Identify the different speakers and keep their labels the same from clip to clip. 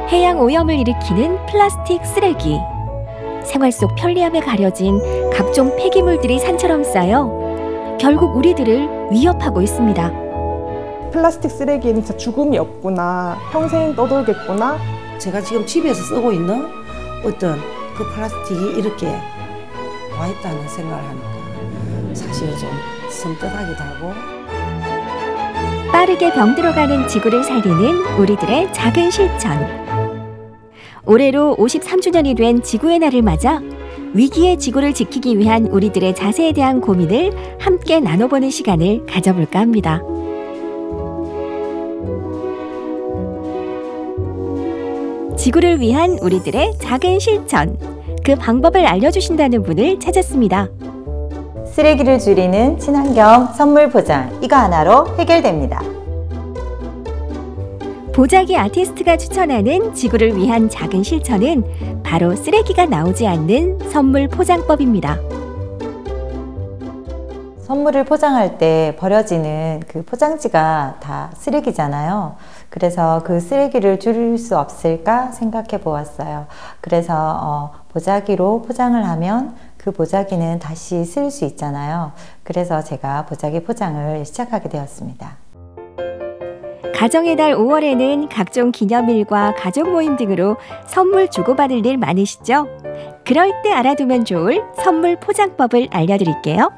Speaker 1: 해양 오염을 일으키는 플라스틱 쓰레기. 생활 속 편리함에 가려진 각종 폐기물들이 산처럼 쌓여 결국 우리들을 위협하고 있습니다.
Speaker 2: 플라스틱 쓰레기는 진짜 죽음이 없구나, 평생 떠돌겠구나.
Speaker 3: 제가 지금 집에서 쓰고 있는 어떤 그 플라스틱이 이렇게 와 있다는 생각을 하니까 사실 좀 섬뜩하기도 하고.
Speaker 1: 빠르게 병들어가는 지구를 살리는 우리들의 작은 실천. 올해로 53주년이 된 지구의 날을 맞아 위기의 지구를 지키기 위한 우리들의 자세에 대한 고민을 함께 나눠보는 시간을 가져볼까 합니다. 지구를 위한 우리들의 작은 실천. 그 방법을 알려주신다는 분을 찾았습니다.
Speaker 4: 쓰레기를 줄이는 친환경 선물 포장, 이거 하나로 해결됩니다.
Speaker 1: 보자기 아티스트가 추천하는 지구를 위한 작은 실천은 바로 쓰레기가 나오지 않는 선물 포장법입니다.
Speaker 4: 선물을 포장할 때 버려지는 그 포장지가 다 쓰레기잖아요. 그래서 그 쓰레기를 줄일 수 없을까 생각해 보았어요. 그래서 보자기로 포장을 하면 그 보자기는 다시 쓸 수 있잖아요. 그래서 제가 보자기 포장을 시작하게 되었습니다.
Speaker 1: 가정의 달 5월에는 각종 기념일과 가족 모임 등으로 선물 주고받을 일 많으시죠? 그럴 때 알아두면 좋을 선물 포장법을 알려드릴게요.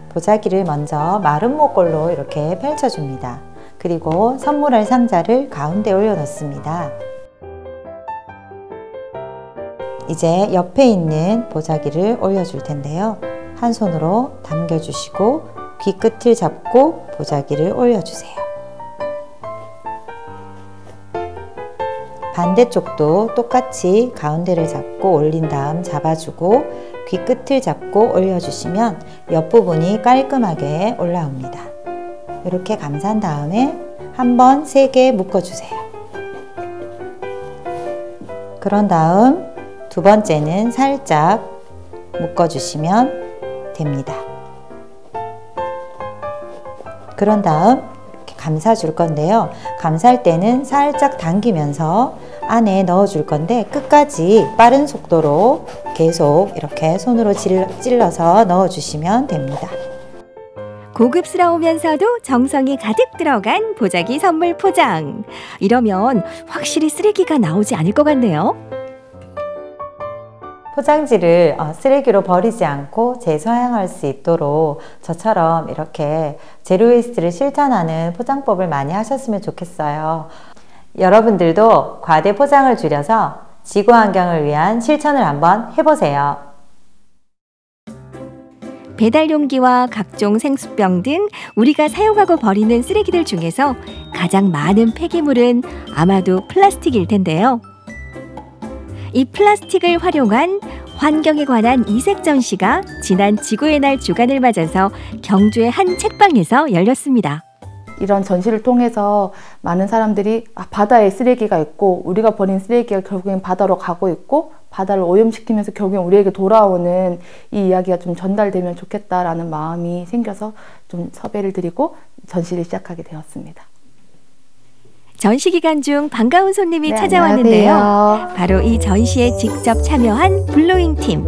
Speaker 4: 보자기를 먼저 마른 목골로 이렇게 펼쳐줍니다. 그리고 선물할 상자를 가운데 올려놓습니다. 이제 옆에 있는 보자기를 올려줄 텐데요. 한 손으로 당겨주시고 귀 끝을 잡고 보자기를 올려주세요. 반대쪽도 똑같이 가운데를 잡고 올린 다음 잡아주고 귀 끝을 잡고 올려주시면 옆부분이 깔끔하게 올라옵니다. 이렇게 감싼 다음에 한번 3개 묶어주세요. 그런 다음 두 번째는 살짝 묶어주시면 됩니다. 그런 다음 이렇게 감싸줄 건데요. 감쌀 때는 살짝 당기면서 안에 넣어줄 건데 끝까지 빠른 속도로 계속 이렇게 손으로 찔러서 넣어주시면 됩니다.
Speaker 1: 고급스러우면서도 정성이 가득 들어간 보자기 선물 포장. 이러면 확실히 쓰레기가 나오지 않을 것 같네요.
Speaker 4: 포장지를 쓰레기로 버리지 않고 재사용할 수 있도록 저처럼 이렇게 제로웨이스트를 실천하는 포장법을 많이 하셨으면 좋겠어요. 여러분들도 과대 포장을 줄여서 지구 환경을 위한 실천을 한번 해보세요.
Speaker 1: 배달 용기와 각종 생수병 등 우리가 사용하고 버리는 쓰레기들 중에서 가장 많은 폐기물은 아마도 플라스틱일 텐데요. 이 플라스틱을 활용한 환경에 관한 이색 전시가 지난 지구의 날 주간을 맞아서 경주의 한 책방에서 열렸습니다.
Speaker 5: 이런 전시를 통해서 많은 사람들이 바다에 쓰레기가 있고 우리가 버린 쓰레기가 결국엔 바다로 가고 있고 바다를 오염시키면서 결국엔 우리에게 돌아오는 이 이야기가 좀 전달되면 좋겠다라는 마음이 생겨서 좀 섭외를 드리고 전시를 시작하게 되었습니다.
Speaker 1: 전시 기간 중 반가운 손님이 찾아왔는데요.
Speaker 5: 안녕하세요.
Speaker 1: 바로 이 전시에 직접 참여한 블루잉 팀.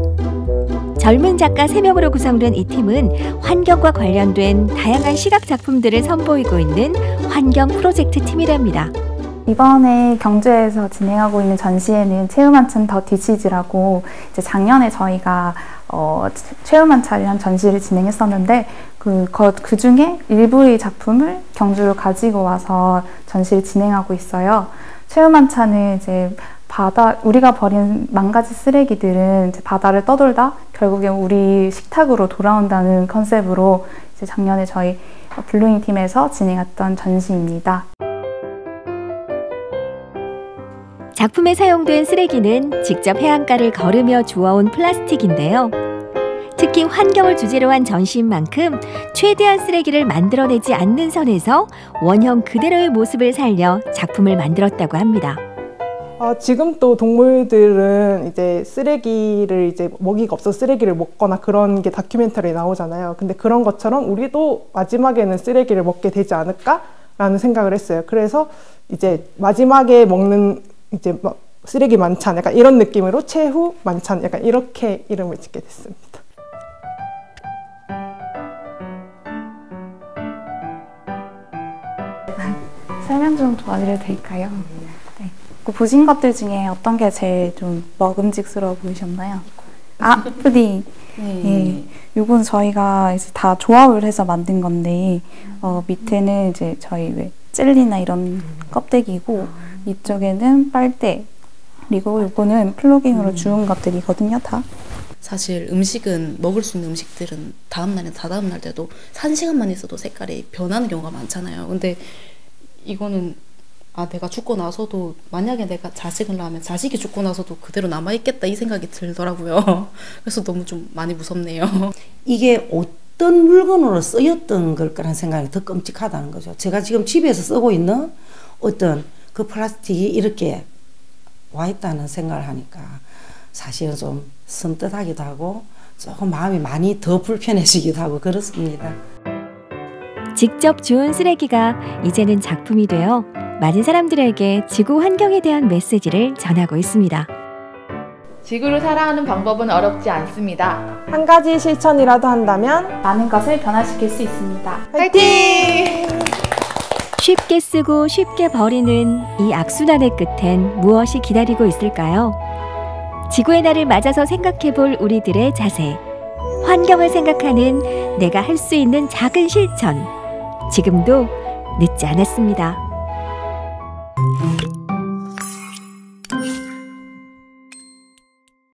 Speaker 1: 젊은 작가 3명으로 구성된 이 팀은 환경과 관련된 다양한 시각 작품들을 선보이고 있는 환경 프로젝트 팀이랍니다.
Speaker 6: 이번에 경주에서 진행하고 있는 전시회는 체험한찬 더 디시즈라고 이제 작년에 저희가 체험한찬이라는 전시를 진행했었는데 그 중에 일부의 작품을 경주로 가지고 와서 전시를 진행하고 있어요. 체험한찬은 이제 우리가 버린 망가진 쓰레기들은 이제 바다를 떠돌다 결국엔 우리 식탁으로 돌아온다는 컨셉으로 이제 작년에 저희 블루잉 팀에서 진행했던 전시입니다.
Speaker 1: 작품에 사용된 쓰레기는 직접 해안가를 걸으며 주워온 플라스틱인데요. 특히 환경을 주제로 한 전시인 만큼 최대한 쓰레기를 만들어내지 않는 선에서 원형 그대로의 모습을 살려 작품을 만들었다고 합니다.
Speaker 2: 지금 또 동물들은 이제 쓰레기를 먹이가 없어서 쓰레기를 먹거나 그런 게 다큐멘터리에 나오잖아요. 근데 그런 것처럼 우리도 마지막에는 쓰레기를 먹게 되지 않을까? 라는 생각을 했어요. 그래서 이제 마지막에 먹는 이제 막 쓰레기 만찬 약간 이런 느낌으로 최후 만찬 약간 이렇게 이름을 짓게 됐습니다.
Speaker 6: 설명 좀 도와드려도 될까요? 네. 그 보신 것들 중에 어떤 게 제일 좀 먹음직스러워 보이셨나요? 아, 푸딩. 네. 요건 저희가 이제 다 조합을 해서 만든 건데, 밑에는 이제 저희 왜 젤리나 이런 껍데기고, 위쪽에는 빨대, 그리고 요거는 플로깅으로 주운 것들이거든요, 다.
Speaker 7: 사실 음식은, 먹을 수 있는 음식들은 다음날이나 다다음날 때도 1시간만 있어도 색깔이 변하는 경우가 많잖아요. 근데 이거는 내가 죽고 나서도, 만약에 내가 자식을 낳으면 자식이 죽고 나서도 그대로 남아있겠다 이 생각이 들더라고요. 그래서 너무 좀 많이 무섭네요.
Speaker 3: 이게 어떤 물건으로 쓰였던 걸까라는 생각이 더 끔찍하다는 거죠. 제가 지금 집에서 쓰고 있는 어떤 그 플라스틱이 이렇게 와 있다는 생각을 하니까 사실은 좀 섬뜩하기도 하고 조금 마음이 많이 더 불편해지기도 하고 그렇습니다.
Speaker 1: 직접 주운 쓰레기가 이제는 작품이 되어 많은 사람들에게 지구 환경에 대한 메시지를 전하고 있습니다.
Speaker 5: 지구를 살아가는 방법은 어렵지 않습니다.
Speaker 2: 한 가지 실천이라도 한다면
Speaker 6: 많은 것을 변화시킬 수 있습니다.
Speaker 2: 화이팅!
Speaker 1: 쉽게 쓰고 쉽게 버리는 이 악순환의 끝엔 무엇이 기다리고 있을까요? 지구의 날을 맞아서 생각해볼 우리들의 자세. 환경을 생각하는 내가 할 수 있는 작은 실천. 지금도 늦지 않았습니다.